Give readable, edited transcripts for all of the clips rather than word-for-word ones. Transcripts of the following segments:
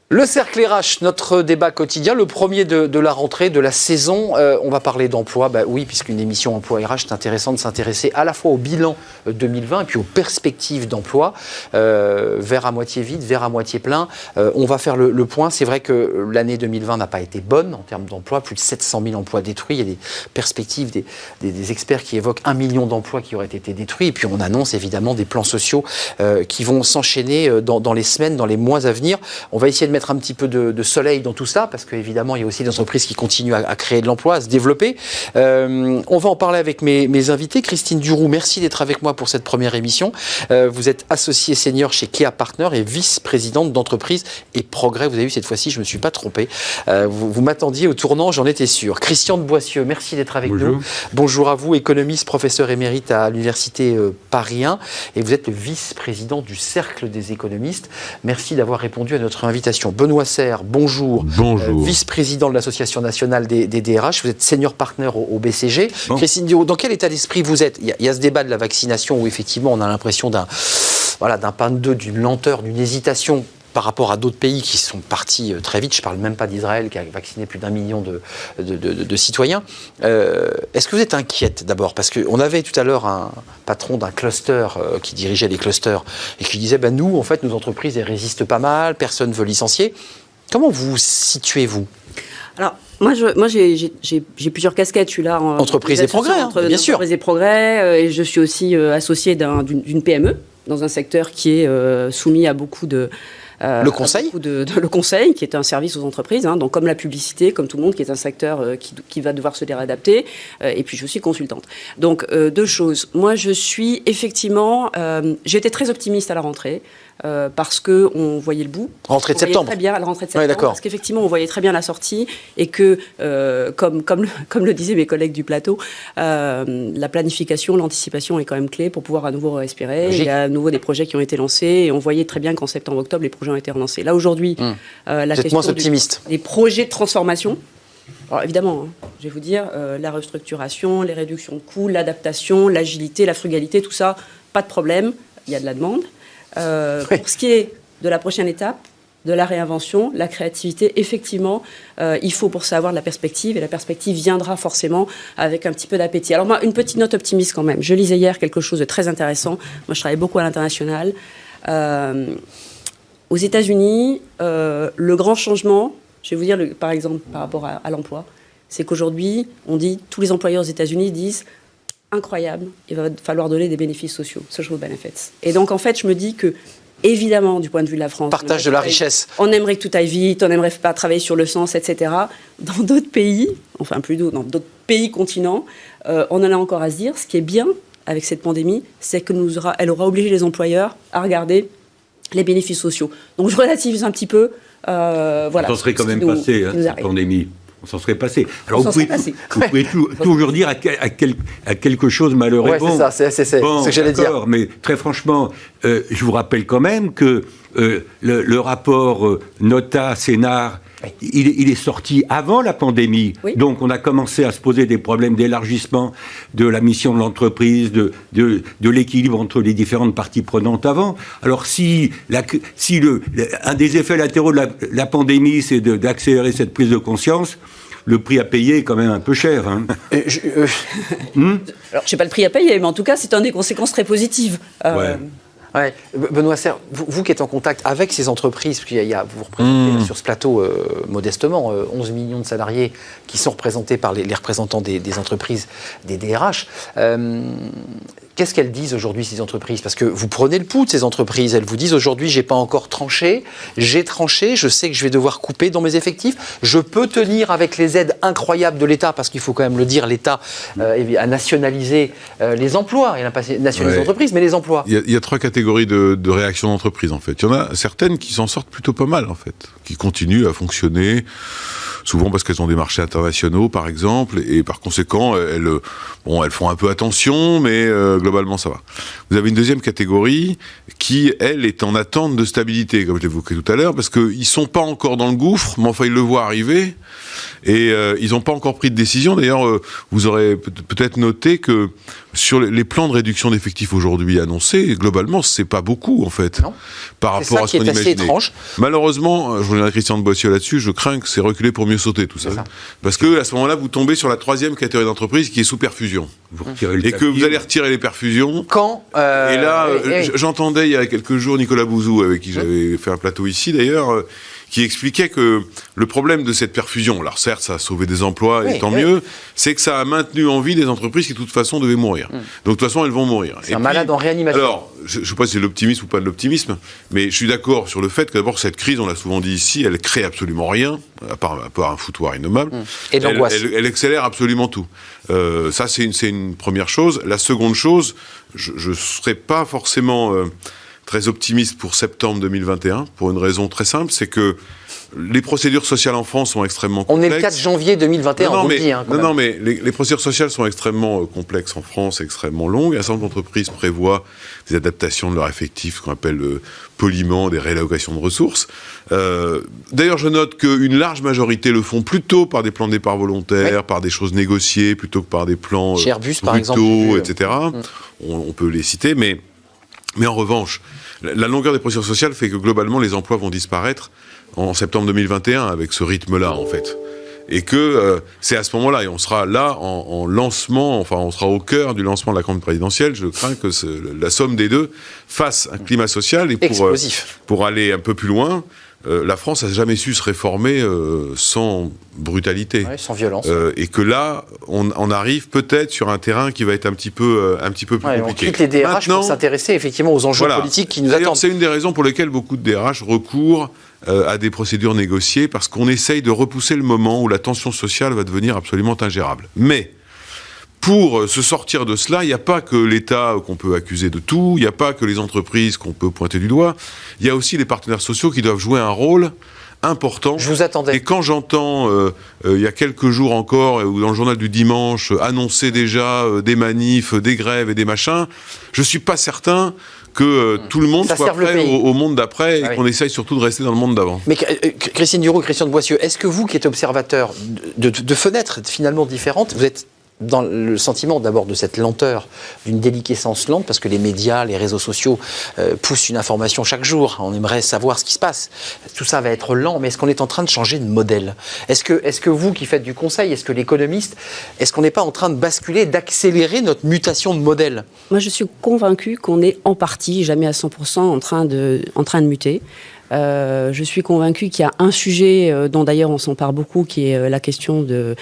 Le cercle RH, notre débat quotidien, le premier de la rentrée, de la saison. On va parler d'emploi, oui, puisqu'une émission emploi RH, c'est intéressant de s'intéresser à la fois au bilan 2020 et puis aux perspectives d'emploi. Verre à moitié vide, verre à moitié plein. On va faire le point. C'est vrai que l'année 2020 n'a pas été bonne en termes d'emploi. Plus de 700 000 emplois détruits. Il y a des perspectives, des experts qui évoquent 1 million d'emplois qui auraient été détruits. Et puis on annonce évidemment des plans sociaux qui vont s'enchaîner dans les semaines, dans les mois à venir. On va essayer de mettre un petit peu de soleil dans tout ça, parce qu'évidemment, il y a aussi des entreprises qui continuent à créer de l'emploi, à se développer. On va en parler avec mes invités. Christine Duroux, merci d'être avec moi pour cette première émission. Vous êtes associée senior chez Kea Partners et vice-présidente d'entreprise et progrès. Vous avez vu, cette fois-ci, je ne me suis pas trompé. Vous m'attendiez au tournant, j'en étais sûr. Christian de Boissieu, merci d'être avec nous. Bonjour à vous, économiste, professeur émérite à l'université Paris 1, et vous êtes le vice-président du Cercle des économistes. Merci d'avoir répondu à notre invitation. Benoît Serre, bonjour. Bonjour. Vice-président de l'Association nationale des DRH. Vous êtes senior partner au BCG. Bon. Christine Duroux, dans quel état d'esprit vous êtes ? Il y a ce débat de la vaccination où effectivement on a l'impression d'un pain de deux, d'une lenteur, d'une hésitation par rapport à d'autres pays qui sont partis très vite. Je ne parle même pas d'Israël qui a vacciné plus d'1 million de citoyens. Est-ce que vous êtes inquiète d'abord ? Parce qu'on avait tout à l'heure un patron d'un cluster qui dirigeait les clusters et qui disait nous, en fait, nos entreprises, elles résistent pas mal, personne ne veut licencier. Comment vous situez-vous ? Alors, moi, j'ai plusieurs casquettes. Je suis là en entreprise et progrès, bien sûr. Entreprise et progrès, et je suis aussi associée d'une PME dans un secteur qui est soumis à beaucoup de le conseil, le conseil, qui est un service aux entreprises, donc comme la publicité, comme tout le monde, qui est un secteur qui va devoir se réadapter. Et puis je suis consultante. Donc deux choses. Moi, je suis effectivement, j'étais très optimiste à la rentrée. Parce qu'on voyait le bout. Rentrée de septembre. Très bien à la rentrée de septembre. Ouais, d'accord. Parce qu'effectivement, on voyait très bien la sortie et que, comme le disaient mes collègues du plateau, la planification, l'anticipation est quand même clé pour pouvoir à nouveau respirer. Logique. Il y a à nouveau des projets qui ont été lancés et on voyait très bien qu'en septembre-octobre, les projets ont été relancés. Là, aujourd'hui, la question des projets de transformation. Alors évidemment, je vais vous dire, la restructuration, les réductions de coûts, l'adaptation, l'agilité, la frugalité, tout ça, pas de problème, il y a de la demande. Pour ce qui est de la prochaine étape, de la réinvention, la créativité, effectivement, il faut pour savoir la perspective, et la perspective viendra forcément avec un petit peu d'appétit. Alors moi, une petite note optimiste quand même. Je lisais hier quelque chose de très intéressant. Moi, je travaille beaucoup à l'international. Aux États-Unis, le grand changement, je vais vous dire, par exemple, par rapport à l'emploi, c'est qu'aujourd'hui, on dit, tous les employeurs aux États-Unis disent incroyable, il va falloir donner des bénéfices sociaux, social benefits. Et donc, en fait, je me dis que, évidemment, du point de vue de la France... Partage de la richesse. On aimerait que tout aille vite, on n'aimerait pas travailler sur le sens, etc. Dans d'autres pays, enfin plutôt dans d'autres pays continents, on en a encore à se dire. Ce qui est bien avec cette pandémie, c'est qu'elle aura obligé les employeurs à regarder les bénéfices sociaux. Donc, je relativise un petit peu. Voilà. Ça serait quand même passé, cette pandémie. On s'en serait passé. Alors vous pouvez toujours dire à quelque chose malheureux. Ouais, c'est ça, c'est ce que j'allais dire. Mais très franchement, je vous rappelle quand même que le rapport Nota-Sénard, il est sorti avant la pandémie. Oui. Donc on a commencé à se poser des problèmes d'élargissement de la mission de l'entreprise, de l'équilibre entre les différentes parties prenantes avant. Alors si un des effets latéraux de la pandémie, c'est d'accélérer cette prise de conscience, le prix à payer est quand même un peu cher. Alors, je ne sais pas le prix à payer, mais en tout cas, c'est une des conséquences très positives. Ouais. Benoît Serre, vous qui êtes en contact avec ces entreprises, parce vous représentez sur ce plateau modestement 11 millions de salariés qui sont représentés par les représentants des entreprises, des DRH. Qu'est-ce qu'elles disent aujourd'hui, ces entreprises ? Parce que vous prenez le pouls de ces entreprises. Elles vous disent aujourd'hui, j'ai pas encore tranché, j'ai tranché, je sais que je vais devoir couper dans mes effectifs. Je peux tenir avec les aides incroyables de l'État, parce qu'il faut quand même le dire, l'État a nationalisé les emplois. Il n'a pas nationalisé les entreprises, mais les emplois. Il y a 3 catégories de réactions d'entreprise, en fait. Il y en a certaines qui s'en sortent plutôt pas mal, en fait, qui continuent à fonctionner souvent parce qu'elles ont des marchés internationaux, par exemple, et par conséquent, elles font un peu attention, mais globalement, ça va. Vous avez une deuxième catégorie qui, elle, est en attente de stabilité, comme je l'évoquais tout à l'heure, parce qu'ils ne sont pas encore dans le gouffre, mais enfin, ils le voient arriver, et ils n'ont pas encore pris de décision. D'ailleurs, vous aurez peut-être noté que sur les plans de réduction d'effectifs aujourd'hui annoncés, globalement, c'est pas beaucoup, en fait, non. Par rapport à ce qu'on imaginait. C'est étrange. Malheureusement, je reviens à Christian de Boissieu là-dessus, je crains que c'est reculé pour mieux sauter, tout ça. Parce que à ce moment-là, vous tombez sur la troisième catégorie d'entreprise qui est sous perfusion. Et que vous allez retirer les perfusions. Quand Et là, j'entendais il y a quelques jours Nicolas Bouzou, avec qui j'avais fait un plateau ici d'ailleurs, qui expliquait que le problème de cette perfusion, alors certes, ça a sauvé des emplois, et tant mieux, c'est que ça a maintenu en vie des entreprises qui, de toute façon, devaient mourir. Donc, de toute façon, elles vont mourir. C'est un malade en réanimation. Alors, je ne sais pas si c'est l'optimisme ou pas de l'optimisme, mais je suis d'accord sur le fait que, d'abord, cette crise, on l'a souvent dit ici, elle crée absolument rien, à part un foutoir innommable. Et de l'angoisse. Elle accélère absolument tout. Ça, c'est une première chose. La seconde chose, je ne serais pas forcément très optimiste pour septembre 2021, pour une raison très simple, c'est que les procédures sociales en France sont extrêmement complexes. On est le 4 janvier 2021, on le dit. Non, mais les procédures sociales sont extrêmement complexes en France, extrêmement longues. Un certain nombre d'entreprises prévoient des adaptations de leur effectif, qu'on appelle poliment des réallocations de ressources. D'ailleurs, je note qu'une large majorité le font plutôt par des plans de départ volontaires, par des choses négociées, plutôt que par des plans chez Airbus, par exemple, etc. On peut les citer, mais en revanche, la longueur des procédures sociales fait que globalement, les emplois vont disparaître en septembre 2021 avec ce rythme-là, en fait. Et que c'est à ce moment-là, et on sera là en lancement, enfin on sera au cœur du lancement de la campagne présidentielle. Je crains que la somme des deux fasse un climat social. Et pour aller un peu plus loin, la France n'a jamais su se réformer sans brutalité. Ouais, sans violence. Et que là, on arrive peut-être sur un terrain qui va être un petit peu plus compliqué. On quitte les DRH pour s'intéresser effectivement aux enjeux politiques qui nous attendent. C'est une des raisons pour lesquelles beaucoup de DRH recourent à des procédures négociées, parce qu'on essaye de repousser le moment où la tension sociale va devenir absolument ingérable. Mais pour se sortir de cela, il n'y a pas que l'État qu'on peut accuser de tout, il n'y a pas que les entreprises qu'on peut pointer du doigt, il y a aussi les partenaires sociaux qui doivent jouer un rôle important. Je vous attendais. Et quand j'entends, il y a quelques jours encore, ou dans le journal du dimanche, annoncer déjà des manifs, des grèves et des machins, je ne suis pas certain que tout le monde soit prêt au monde d'après et qu'on essaye surtout de rester dans le monde d'avant. Mais Christine Duroux et Christian de Boissieu, est-ce que vous, qui êtes observateur de fenêtres finalement différentes, vous êtes dans le sentiment d'abord de cette lenteur, d'une déliquescence lente, parce que les médias, les réseaux sociaux poussent une information chaque jour, on aimerait savoir ce qui se passe. Tout ça va être lent, mais est-ce qu'on est en train de changer de modèle ? Est-ce que vous qui faites du conseil, est-ce que l'économiste, est-ce qu'on n'est pas en train de basculer, d'accélérer notre mutation de modèle ? Moi je suis convaincue qu'on est en partie, jamais à 100%, en train de muter. Je suis convaincue qu'il y a un sujet dont d'ailleurs on s'empare beaucoup, qui est la question de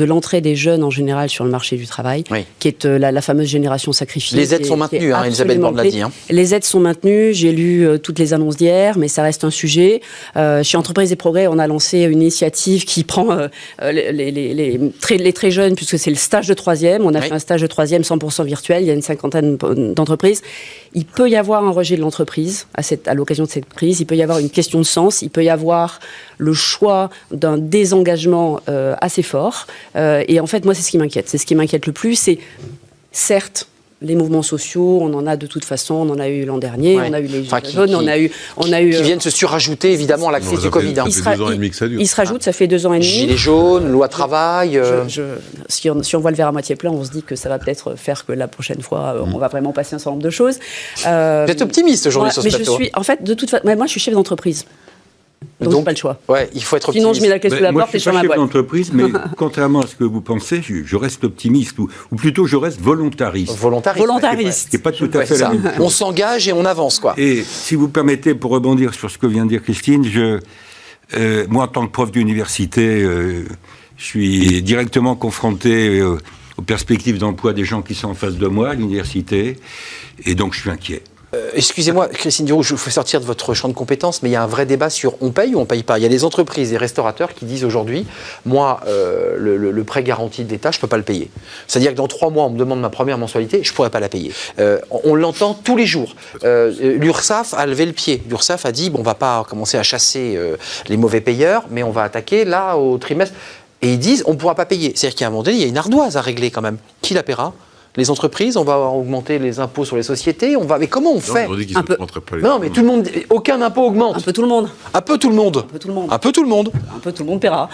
l'entrée des jeunes en général sur le marché du travail, qui est la fameuse génération sacrifiée. Les aides sont maintenues, Elisabeth Borne l'a dit. Les aides sont maintenues, j'ai lu toutes les annonces d'hier, mais ça reste un sujet. Chez Entreprises et Progrès, on a lancé une initiative qui prend les très jeunes, puisque c'est le stage de troisième. On a fait un stage de troisième 100% virtuel, il y a une 50aine d'entreprises. Il peut y avoir un rejet de l'entreprise à l'occasion de cette crise, il peut y avoir une question de sens, il peut y avoir le choix d'un désengagement assez fort. Et en fait, moi, c'est ce qui m'inquiète. C'est ce qui m'inquiète le plus. C'est, certes, les mouvements sociaux, on en a de toute façon, on en a eu l'an dernier, on a eu les gilets jaunes, on a eu qui viennent se surajouter évidemment à la crise du Covid. Ça fait 2 ans et demi que ça dure. Il se rajoute, ça fait 2 ans et demi. Gilets jaunes, loi travail. Si on voit le verre à moitié plein, on se dit que ça va peut-être faire que la prochaine fois, on va vraiment passer un certain nombre de choses. Vous êtes optimiste aujourd'hui sur ce plateau. En fait, de toute façon, moi, je suis chef d'entreprise. Donc pas le choix. Ouais, il faut être optimiste. Sinon, je mets la clé sous la porte et je fais ma boîte. Moi, je suis pas chef d'entreprise, mais contrairement à ce que vous pensez, je reste optimiste, ou plutôt je reste volontariste. Volontariste. C'est pas tout à fait la même chose. On s'engage et on avance, quoi. Et si vous permettez, pour rebondir sur ce que vient de dire Christine, moi, en tant que prof d'université, je suis directement confronté aux perspectives d'emploi des gens qui sont en face de moi à l'université, et donc je suis inquiet. Excusez-moi, Christine Duroux, je vous fais sortir de votre champ de compétences, mais il y a un vrai débat sur on paye ou on paye pas. Il y a des entreprises, des restaurateurs qui disent aujourd'hui, moi, le prêt garanti de l'État, je ne peux pas le payer. C'est-à-dire que dans 3 mois, on me demande ma première mensualité, je ne pourrais pas la payer. On l'entend tous les jours. L'URSSAF a levé le pied. L'URSSAF a dit, bon, on ne va pas commencer à chasser les mauvais payeurs, mais on va attaquer là au trimestre. Et ils disent, on ne pourra pas payer. C'est-à-dire qu'à un moment donné, il y a une ardoise à régler quand même. Qui la paiera ? Les entreprises, on va augmenter les impôts sur les sociétés, mais comment on fait ? Non, mais tout le monde, aucun impôt augmente. Un peu tout le monde. Un peu tout le monde. Un peu tout le monde. Un peu tout le monde. Un peu tout le monde paiera.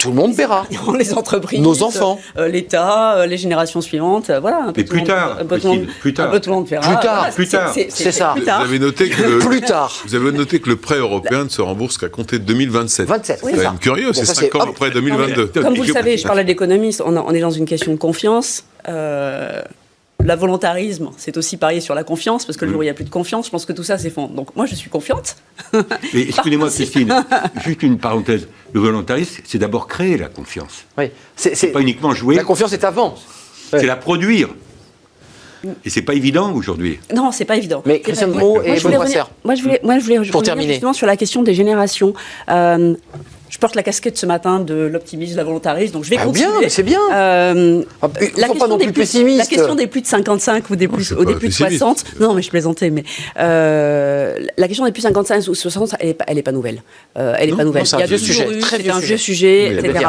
Tout le monde paiera. Les entreprises, nos enfants, l'État, les générations suivantes, voilà. Un peu mais plus tard, un peu tout le monde paiera. Plus tard. C'est ça. Vous avez noté que plus tard. Vous avez noté que le prêt européen ne se rembourse qu'à compter de 2027. 27. C'est quand même curieux, c'est 5 ans après 2022. Comme vous le savez, je parlais d'économistes, on est dans une question de confiance. La volontarisme, c'est aussi parier sur la confiance, parce que le jour où il n'y a plus de confiance, je pense que tout ça s'effondre. Donc moi, je suis confiante. Mais excusez-moi, Christine, juste une parenthèse. Le volontarisme, c'est d'abord créer la confiance. Oui. C'est pas uniquement jouer. La confiance est avant. C'est la produire. Et c'est pas évident aujourd'hui. Non, c'est pas évident. Mais Christian Brault et Benoît Serre. Moi, je voulais pour terminer justement sur la question des générations. Je porte la casquette ce matin de l'optimisme, de la volontarisme, donc je vais continuer. Bien, c'est bien. La question des plus de 55 ou des plus de 60. Non, mais je plaisantais. Mais la question des plus de 55 ou 60, elle est pas nouvelle. Elle est pas nouvelle. Il y a deux sujets. C'est un vieux sujet, etc.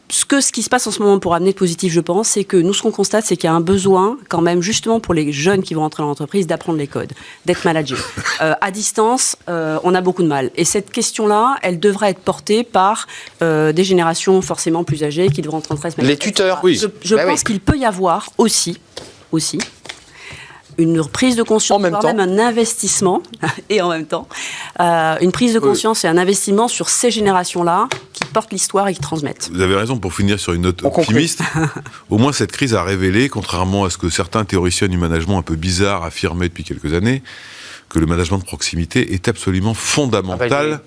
Ce qui se passe en ce moment pour amener de positif, je pense, c'est que nous, ce qu'on constate, c'est qu'il y a un besoin, quand même, justement pour les jeunes qui vont entrer dans l'entreprise, d'apprendre les codes, d'être managés. À distance, on a beaucoup de mal. Et cette question-là, elle devrait être portée par des générations forcément plus âgées qui devront entrer en les tuteurs, oui. Je pense qu'il peut y avoir aussi, une prise de conscience, voire même un investissement, et en même temps, une prise de conscience et un investissement sur ces générations-là qui portent l'histoire et qui transmettent. Vous avez raison, pour finir sur une note optimiste, au moins cette crise a révélé, contrairement à ce que certains théoriciens du management un peu bizarres affirmaient depuis quelques années, que le management de proximité est absolument fondamental